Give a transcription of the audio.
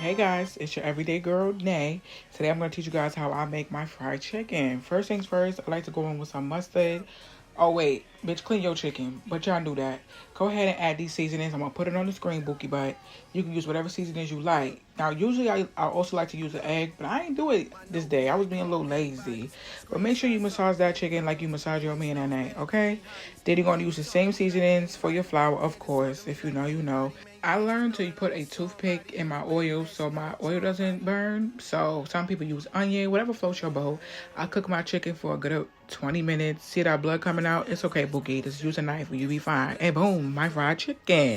Hey guys, it's your everyday girl, Nay. Today I'm going to teach you guys how I make my fried chicken. First things first, I like to go in with some mustard. Oh wait, bitch, clean your chicken, but y'all do that. Go ahead and add these seasonings. I'm going to put it on the screen, Bookie, but you can use whatever seasonings you like. Now, usually I also like to use an egg, but I ain't do it this day. I was being a little lazy. But make sure you massage that chicken like you massage your man and egg, okay? Then you're going to use the same seasonings for your flour, of course. If you know, you know. I learned to put a toothpick in my oil so my oil doesn't burn. So some people use onion, whatever floats your boat. I cook my chicken for a good 20 minutes. See that blood coming out? It's okay, Boogie. Just use a knife and you'll be fine. And boom, my fried chicken.